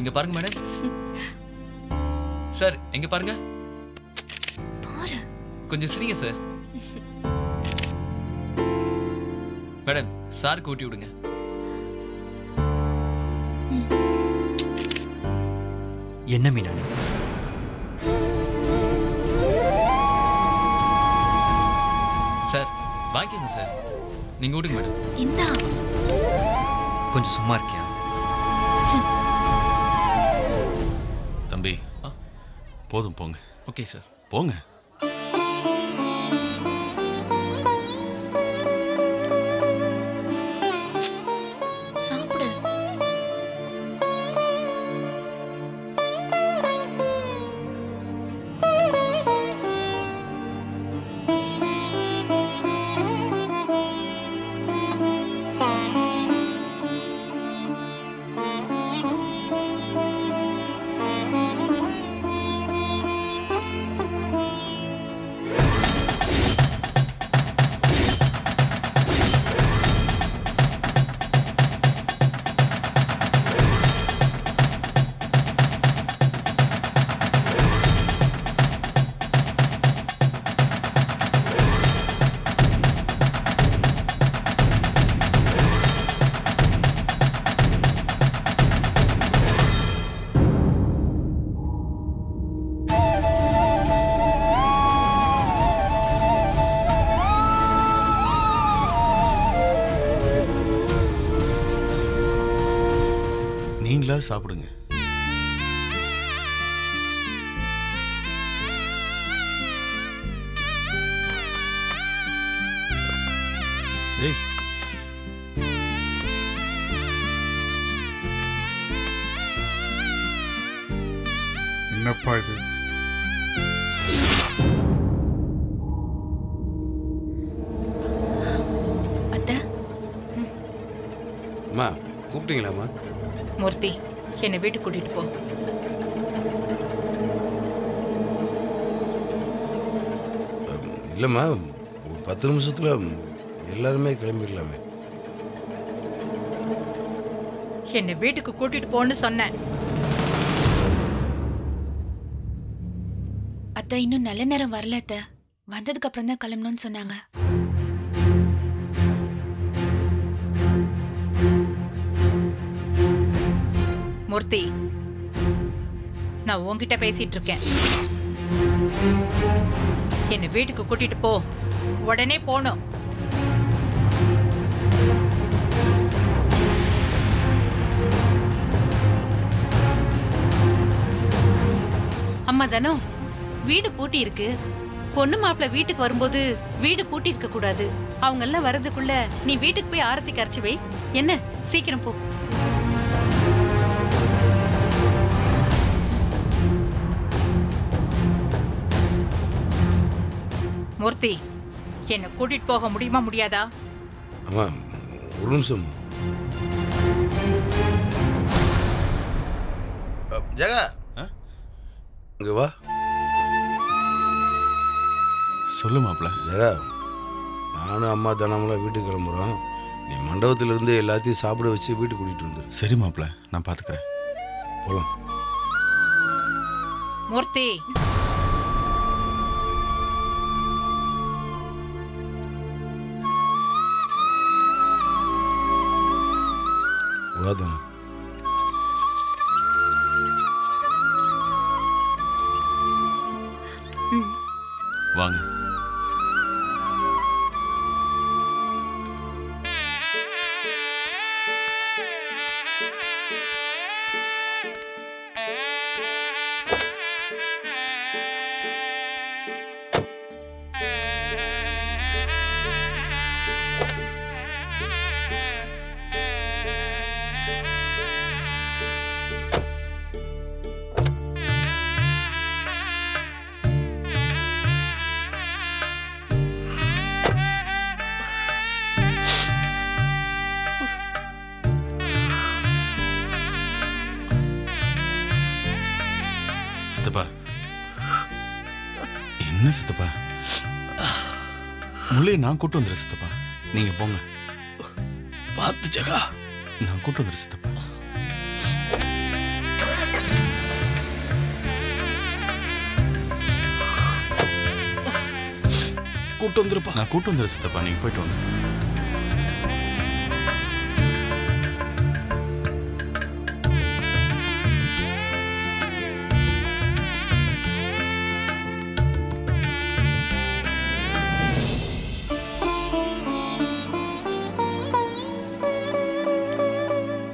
இங்க பாருங்க madam. Sir எங்க பாருங்க. பாரு. கொஞ்சம் சிரிங்க சார். மேடம் சாருக்கு ஊட்டி விடுங்க. என்ன மீனா? சார் வாங்கிக்கோங்க சார். நீங்க விடுங்க மேடம். இந்தா. கொஞ்சம் சும்மா இருக்கியா? தம்பி போதும் போங்க. Okay sir. போங்க. சாப்பிடு. நீங்களா சாப்பிடுங்க. ஏய் என்னப்பா இது? அத்தை. அம்மா கூப்பிட்டீங்களாம்மா? மூர்த்தி, என்னை வீட்டுக்கு கூட்டிட்டு போ. இல்லைம்மா, ஒரு 10 நிமிஷத்துல எல்லாருமே கிளம்பிடலாமே. என்னை வீட்டுக்கு கூட்டிட்டு போன்னு சொன்னேன். அத்தை இன்னும் நல்ல நேரம் வரல அத்தை. வந்ததுக்கு அப்புறம் தான் கிளம்பணும்னு சொன்னாங்க. மூர்த்தி, நான் உன்கிட்ட பேசிட்டு இருக்கேன். என்னை வீட்டுக்கு கூட்டிட்டு போ. உடனே போணும். அம்மா தனோ, வீடு பூட்டி இருக்கு. பொண்ணு மாப்பிள்ள வீட்டுக்கு வரும்போது வீடு பூட்டி இருக்க கூடாது. அவங்க எல்லாம் வர்றதுக்குள்ள நீ வீட்டுக்கு போய் ஆரத்தி கரைச்சு வை. என்ன, சீக்கிரம் போ. மூர்த்தி, என்னை கூட்டிட்டு போக முடியுமா முடியாதா? அம்மா ஒரு நிமிஷம். ஜெகா இங்க வா. சொல்லு மாப்ள. ஜெகா, நானும் அம்மா தனமெல்லாம் வீட்டுக்கு கிளம்புறோம். நீ மண்டபத்திலிருந்து எல்லாத்தையும் சாப்பிட வச்சு வீட்டுக்கு கூட்டிகிட்டு வந்துரு. சரி மாப்ள, நான் பார்த்துக்கிறேன். போகலாம். மூர்த்தி, வாதனா. வாங்க. சித்தப்பா, என்ன சித்தப்பா? முள்ளையை நான் கூட்டு வந்துடுறேன் சித்தப்பா. நீங்க போங்க. பார்த்து ஜெகா. நான் கூட்டு வந்துடுறேன் சித்தப்பா. கூப்பிட்டு வந்துருப்பா. நான் கூட்டு வந்துடுறேன் சித்தப்பா, நீங்க போயிட்டு வாங்க.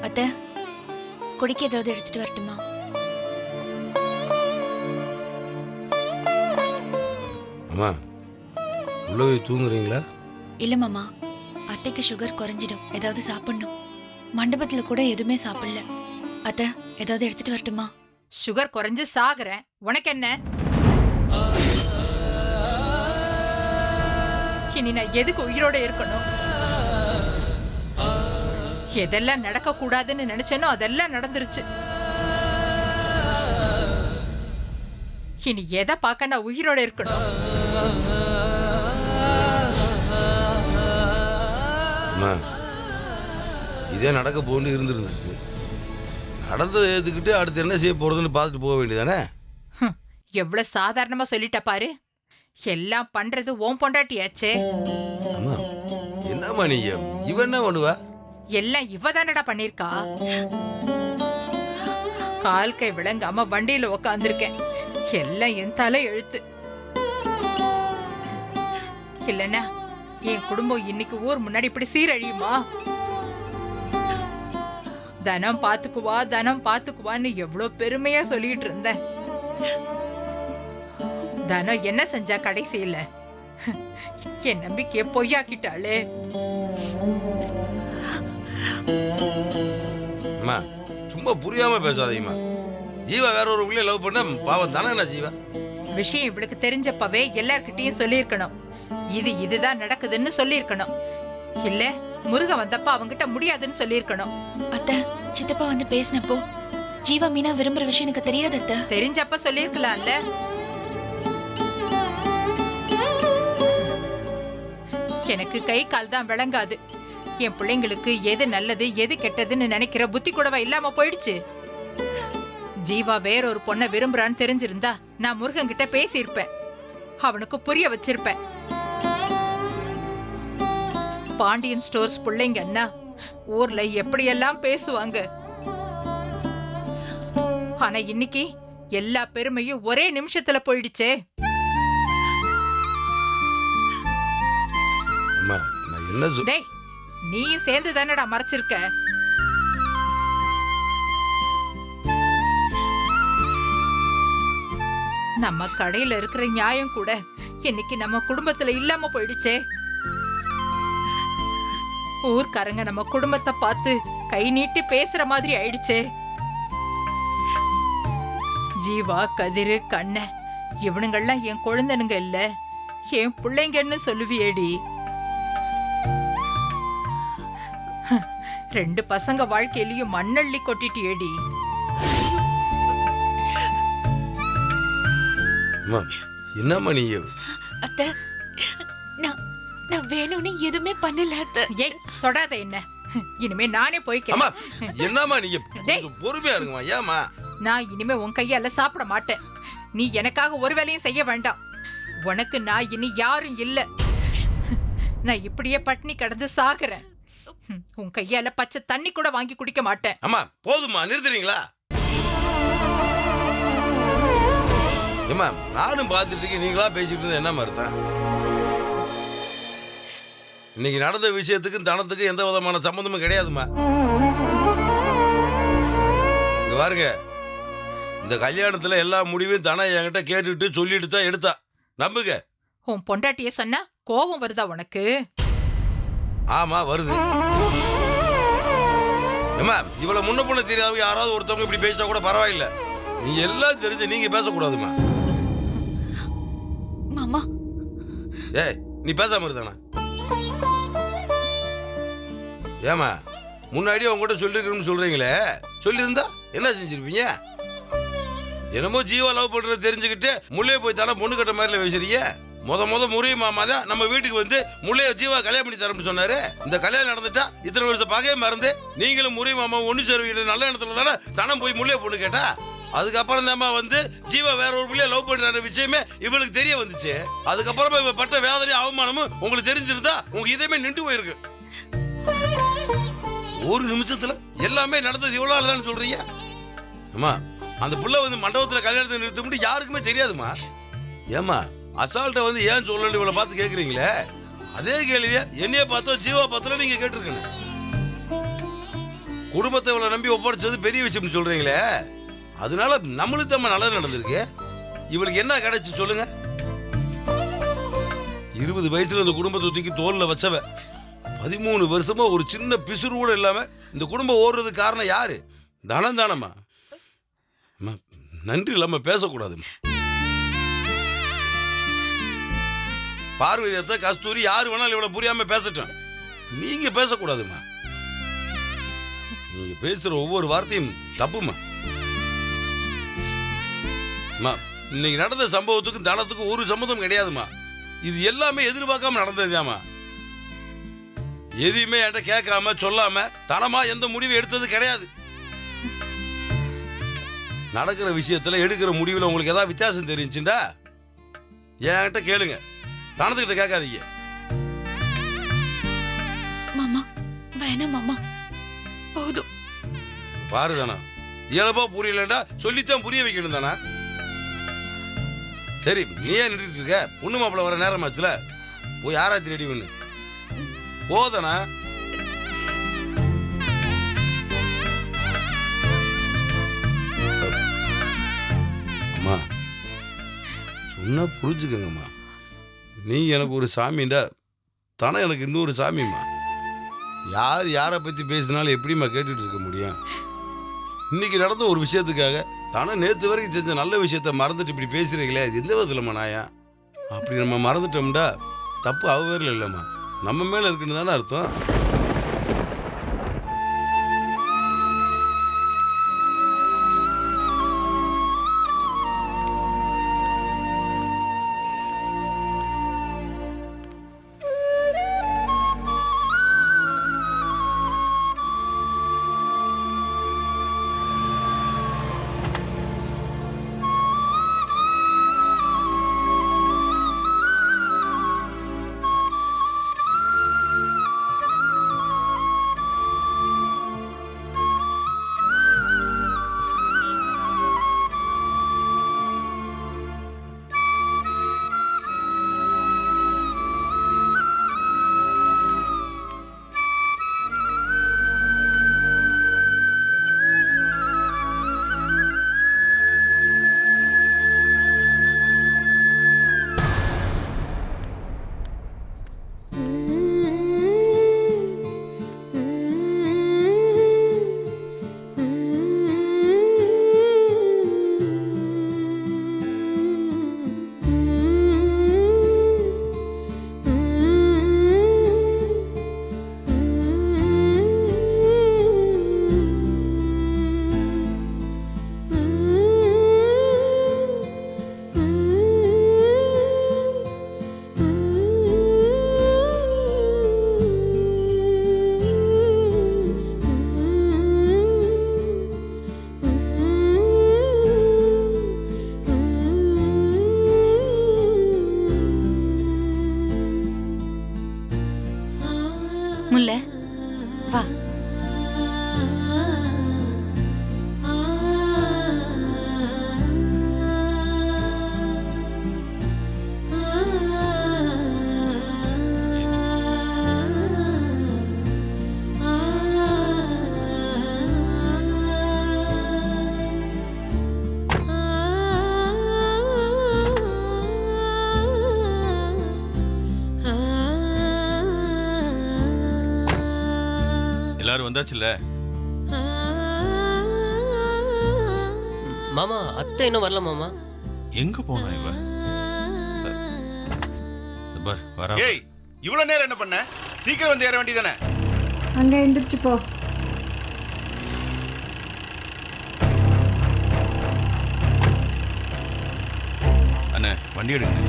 அத்தை, குடிக்க ஏதாவது எடுத்துட்டு வரட்டுமா? அம்மா உள்ள போய் தூங்குறீங்களா? இல்ல மாமா, அத்தைக்கு சுகர் குறைஞ்சிடும், ஏதாவது சாப்பிடணும். மண்டபத்துல கூட எதுவுமே சாப்பிடல. அத்தை, ஏதாவது எடுத்துட்டு வரட்டுமா? சுகர் குறைஞ்சு சாகுறேன், உனக்கு என்ன? இனி நான் எதுக்கு உயிரோட இருக்கணும்? எதெல்லாம் நடக்க கூடாதுன்னு நினைச்சேனோ அதெல்லாம் நடந்துருச்சு. இனி எதை பார்க்க நான் உயிரோட இருக்கணும்? அம்மா இதே நடக்க போன்னு இருந்துருந்துச்சு. நடந்ததை ஏற்றுக்கிட்டு அடுத்து என்ன செய்ய போறதுன்னு பார்த்துட்டு போக வேண்டியதானே? எவ்வளவு சாதாரணமா சொல்லிட்ட பாரு. எல்லாம் பண்றது ஓம் பொண்டாட்டியாச்சே. அம்மா என்னம்மா நீங்க, இவன் என்ன பண்ணுவா? எல்லாம் இவதானடா பண்ணிருக்கா. கால் கை விளங்காம வண்டியில உக்காந்துருக்கேன். எல்லாம் என் தலை எழுத்து. இல்லன்னா என் குடும்பம் இன்னைக்கு ஊர் முன்னாடி இப்படி சீரழியுமா? தனம் பாத்துக்குவா தனம் பாத்துக்குவான்னு எவ்வளவு பெருமையா சொல்லிட்டு இருந்தேன். தனம் என்ன செஞ்சா கடைசியில? என் நம்பிக்கைய பொய்யாக்கிட்டாளே. அம்மா சும்மா புரியாம பேசாதீங்கம்மா. ஜீவா வேற ஒரு பிள்ளைய லவ் பண்ண பாவம் தானே. என்ன ஜீவா விஷயம் இவளுக்கு தெரிஞ்சப்பவே எல்லார்கிட்டயும் சொல்லிருக்கணும். இதுதான் நடக்குதுன்னு சொல்லிருக்கணும். இல்ல முருகன் வந்தப்ப அவங்கிட்ட முடியாதுன்னு சொல்லிருக்கணும். அத்தை, சித்தப்பா வந்து பேசினப்போ ஜீவா மீனா விரும்புற விஷயம் எனக்கு தெரியாது அத்தை. தெரிஞ்சப்ப சொல்லிருக்கலாம்ல. எனக்கு கை கால் தான் விளங்காது. என் பிள்ளைங்களுக்கு எது நல்லது எது கெட்டதுன்னு நினைக்கிற புத்தி கூடவா இல்லாம போயிடுச்சு. ஜீவா வேற ஒரு பொண்ணை விரும்புறான்னு தெரிஞ்சிருந்தா நான் முருகன் கிட்ட பேசியிருப்பேன், அவனுக்கு புரிய வச்சிருப்பேன். பாண்டியன் ஸ்டோர்ஸ் பிள்ளைங்கன்னா ஊர்ல எப்படியெல்லாம் பேசுவாங்க. ஆனா இன்னைக்கு எல்லா பெருமையும் ஒரே நிமிஷத்துல போயிடுச்சே. அம்மா நான் என்ன டேய், நீயும் சேர்ந்து தானடா மறைச்சிருக்க. நம்ம கடையில இருக்கிற நியாயம் கூட இன்னைக்கு நம்ம குடும்பத்துல இல்லாம போயிடுச்சே. ஊர்க்காரங்க நம்ம குடும்பத்தை பார்த்து கை நீட்டி பேசுற மாதிரி ஆயிடுச்சே. ஜீவா, கதிரு, கண்ண இவனுங்கெல்லாம் என் குழந்தைனுங்க இல்ல, என் பிள்ளைங்கன்னு சொல்லுவியேடி. 2 பசங்க வாழ்க்கையிலயும் மண்ணள்ளி கொட்டிட்டியேடி. அம்மா என்னம்மா நீங்க? அத்தை, நான் வேணும்னு எதுவுமே பண்ணல அத்தை. ஏய் தொடாத என்ன. இனிமே நானே அம்மா போய்க்கிறேன். என்னம்மா நீங்க? டேய். கொஞ்சம் பொறுமையா இருங்கம்மா. ஏம்மா? நான் இனிமே உன் கையால சாப்பிட மாட்டேன். நீ எனக்காக ஒரு வேலையும் செய்ய வேண்டாம். உனக்கு நான் இனி யாரும் இல்ல. நான் இப்படியே பட்டினி கிடந்து சாகுறேன். உன் கையால பச்சை தண்ணி கூட வாங்கி குடிக்க மாட்டேன். அம்மா போதுமா, நிறுத்துறீங்களா? ஏம்மா நானும் பார்த்துட்டு இருக்கேன், நீங்களா பேசிட்டு இருந்தது என்ன மாதிரி தான்? இன்னைக்கு நடந்த விஷயத்துக்கும் தனத்துக்கும் எந்த விதமான சம்பந்தமும் கிடையாதுமா. இங்க பாருங்க, இந்த கல்யாணத்துல எல்லா முடிவையும் தன என்கிட்ட கேட்டுட்டு சொல்லிட்டு தான் எடுத்தா. நம்புங்க. உன் பொண்டாட்டிய சொன்னா கோபம் வருதா உனக்கு? ஆமா வருது. ஏம்மா இவ்வளவு முன்ன பொண்ணு தெரியாதவங்க யாராவது ஒருத்தவங்க இப்படி பேசிட்டா கூட பரவாயில்ல. நீங்க எல்லாம் தெரிஞ்சு நீங்க பேசக்கூடாதுமா. மாமா, ஏய் நீ பேசாம இருந்தானா? ஏமா முன்னாடியே உங்ககிட்ட சொல்லிருக்கணும்னு சொல்றீங்களே, சொல்லியிருந்தா என்ன செஞ்சிருப்பீங்க? என்னமோ ஜீவா லவ் பண்றது தெரிஞ்சுக்கிட்டு முள்ளே போய் தானே பொண்ணு கட்ட மாதிரில பேசுறீங்க. முத முறிய மாமா தான் நம்ம வீட்டுக்கு வந்து முள்ளைய ஜீவா கல்யாணம் பண்ணி தரேன்னு சொன்னாரு. இந்த கல்யாணம் நடந்துட்டா இத்தனை வருஷம் பகையை மறந்து நீங்களும் முறிய மாமா ஒண்ணு சேருவீங்க நல்ல இடத்துல தானே தனம் போய் முள்ளைய பொண்ணு கேட்டா. அதுக்கப்புறம் தாம்மா வந்து ஜீவா வேற ஒரு பிள்ளைய லவ் பண்ற விஷயமே இவளுக்கு தெரிய வந்துச்சு. அதுக்கப்புறமா இவ பட்ட வேதனையும் அவமானமும் உங்களுக்கு தெரிஞ்சிருந்தா உங்க இதயமே நின்று போயிருக்கு. ஒரு நிமிஷத்துல எல்லாமே நடந்தது இவ்வளவு நாள் சொல்றீங்க. அம்மா அந்த புள்ள வந்து மண்டபத்துல கல்யாணத்தை நிறுத்த முடியும் யாருக்குமே தெரியாதுமா. ஏமா அசால்ட்டை வந்து ஏன் சொல்லணும் இவளை பார்த்து கேட்குறீங்களே? அதே கேள்வியை என்னைய பார்த்தோ ஜீவா பார்த்தோ நீங்க கேட்டிருக்கணும். குடும்பத்தை இவளை நம்பி ஒப்படைச்சது பெரிய விஷயம் சொல்றீங்களே, அதனால நம்மளுக்கு நம்ம நல்லது நடந்திருக்கு. இவளுக்கு என்ன கிடைச்சு சொல்லுங்க? 20 வயசுல இந்த குடும்பத்தை தூக்கி தோல்ல வச்சவ 13 வருஷமா ஒரு சின்ன பிசுறு கூட இல்லாம இந்த குடும்பம் ஓடுறதுக்கு காரணம் யாரு? தனம் தானம்மா. நன்றி இல்லாம பேசக்கூடாதுமா. பார்வதியத்தை கஸ்தூரி யாரு வேணாலும் இவ்வளவு புரியாம பேசட்டும், நீங்க பேசக்கூடாதுமா. நீங்க பேசுற ஒவ்வொரு வார்த்தையும் தப்புமா. இன்னைக்கு நடந்த சம்பவத்துக்கும் தனத்துக்கும் ஒரு சம்மதம் கிடையாதுமா. இது எல்லாமே எதிர்பார்க்காம நடந்ததுதாமா. எதையுமே என்கிட்ட கேட்காம சொல்லாம தனமா எந்த முடிவு எடுத்தது கிடையாது. நடக்கிற விஷயத்துல எடுக்கிற முடிவுல உங்களுக்கு ஏதாவது வித்தியாசம் தெரிஞ்சுண்டா என்கிட்ட கேளுங்க, தனத்துக்கிட்ட கேட்காதீங்க. மாமா வேணாம் மாமா, போதும். பாரு தானா இயல்பா புரியலண்டா சொல்லித்தான் புரிய வைக்கணும் தானா. சரி நீ ஏன் நின்றுட்டு இருக்க? பொண்ணு மாப்பிள்ள வர நேரமாச்சுல, போய் ஆராய்ச்சி ரெடி பண்ணு. போதனா அம்மா சொன்னா புரிஞ்சுக்கங்கம்மா. நீங்க எனக்கு ஒரு சாமிண்டா தானே எனக்கு இன்னொரு சாமிம்மா. யார் யாரை பற்றி பேசினாலும் எப்படிம்மா கேட்டுட்டு இருக்க முடியும்? இன்னைக்கு நடந்த ஒரு விஷயத்துக்காக தானே நேற்று வரைக்கும் செஞ்ச நல்ல விஷயத்த மறந்துட்டு இப்படி பேசுறீங்களே, அது எந்த விதத்துலம்மா நாயா? அப்படி நம்ம மறந்துட்டோம்டா தப்பு அவ பேரில் இல்லைம்மா, நம்ம மேலே இருக்குன்னு தானே அர்த்தம். முல்லை வா. எல்லாரும் வந்தாச்சுல்ல? மாமா அத்தை இன்னும் வரல மாமா. எங்க போனா இவ? பார் வரா. ஏய் இவ்வளவு நேரம் என்ன பண்ண? சீக்கிரம் வந்து ஏற வேண்டியதானே? அங்க எந்திரிச்சு போ. அண்ணே வண்டி எடுங்க.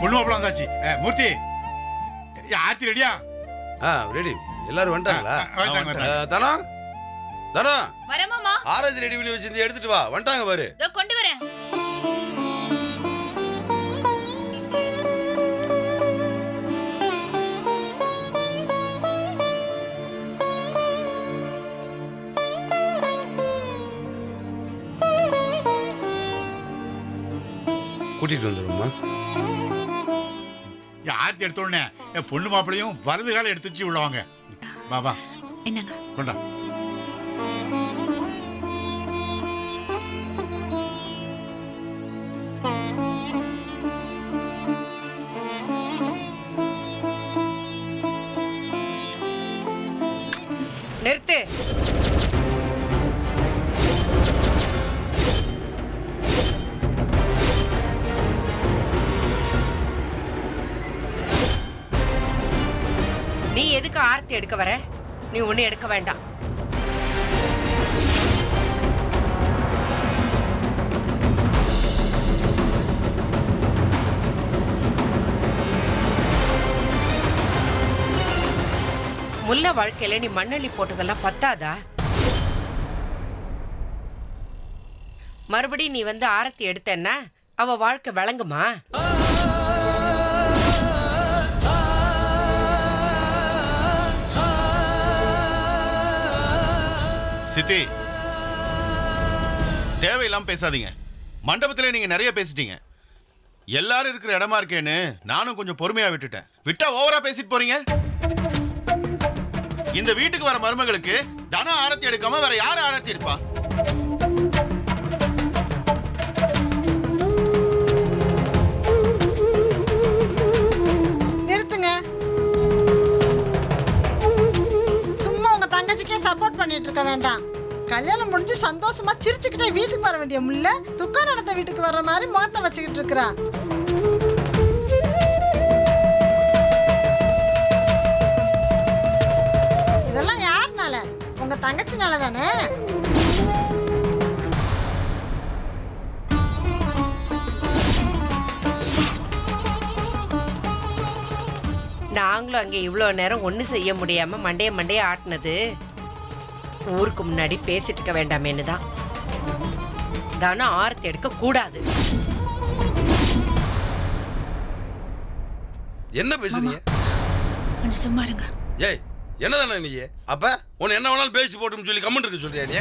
பொண்ணு மாப்பிள்ள வந்தாச்சு. மூர்த்தி ஆர்த்தி ரெடியா? ரெடி. எல்லாரும் வந்துட்டாங்களா? தானா தானா வரமாமா. ஆரஞ்சு ரெடி பண்ணி வச்சிருந்து எடுத்துட்டு வா. வந்துட்டாங்க பாரு. இதோ கொண்டு வரேன். கூட்டிட்டு வந்துருமா? ஆர்த்தி எடுத்த உடனே பொண்ணு மாப்பிளையும் வலது காலம் எடுத்து வச்சு உள்ளவாங்க. வா வா என்னங்க கொண்டா. நிறுத்து. நீ எதுக்கு ஆர்த்தி எடுக்க வர? நீ ஒண்ணு எடுக்க வேண்டாம். முல்லை வாழ்க்கையில நீ மண்ணள்ளி போட்டதெல்லாம் பத்தாதா? மறுபடியும் நீ வந்து ஆரத்தி எடுத்தன்னா அவ வாழ்க்கை விளங்குமா? சித்தி, தேவையில்லாம பேசாதீங்க. மண்டபத்திலே நீங்க நிறைய பேசிட்டீங்க. எல்லாரும் இருக்கிற இடமா இருக்கேன்னு நானும் கொஞ்சம் பொறுமையா விட்டுட்டேன். விட்டா ஓவரா பேசிட்டு போறீங்க. இந்த வீட்டுக்கு வர மருமகளுக்கு தன ஆரத்தி எடுக்காம வேற யாரு ஆரத்தி எடுப்பா? நிறுத்துங்க. சும்மா உங்க தங்கச்சிக்கே சப்போர்ட் பண்ணிட்டு இருக்க வேண்டாம். கல்யாணம் முடிஞ்சு சந்தோஷமா சிரிச்சுக்கிட்டே வீட்டுக்கு வர வேண்டிய முல்ல துக்கம் நடத்த வீட்டுக்கு வர்ற மாதிரி முகத்தை வச்சுக்கிட்டு இருக்கிறா. இதெல்லாம் யாருனால? உங்க தங்கச்சினால தானே? நாங்களும் அங்கே இவ்வளோ நேரம் ஒன்றும் செய்ய முடியாம மண்டைய ஆட்டினது ஊருக்கு முன்னாடி பேசிட்டு இருக்க வேண்டாமேன்னு தான். தானே ஆரத்தி எடுக்க கூடாது. என்ன பேசுறீங்க? கொஞ்சம் சும்மா இருங்க. ஏய் என்னதானே நீ? அப்ப உன்னை என்ன வேணாலும் பேசி போட்டுன்னு சொல்லி கமெண்ட் இருக்க சொல்றியா நீ?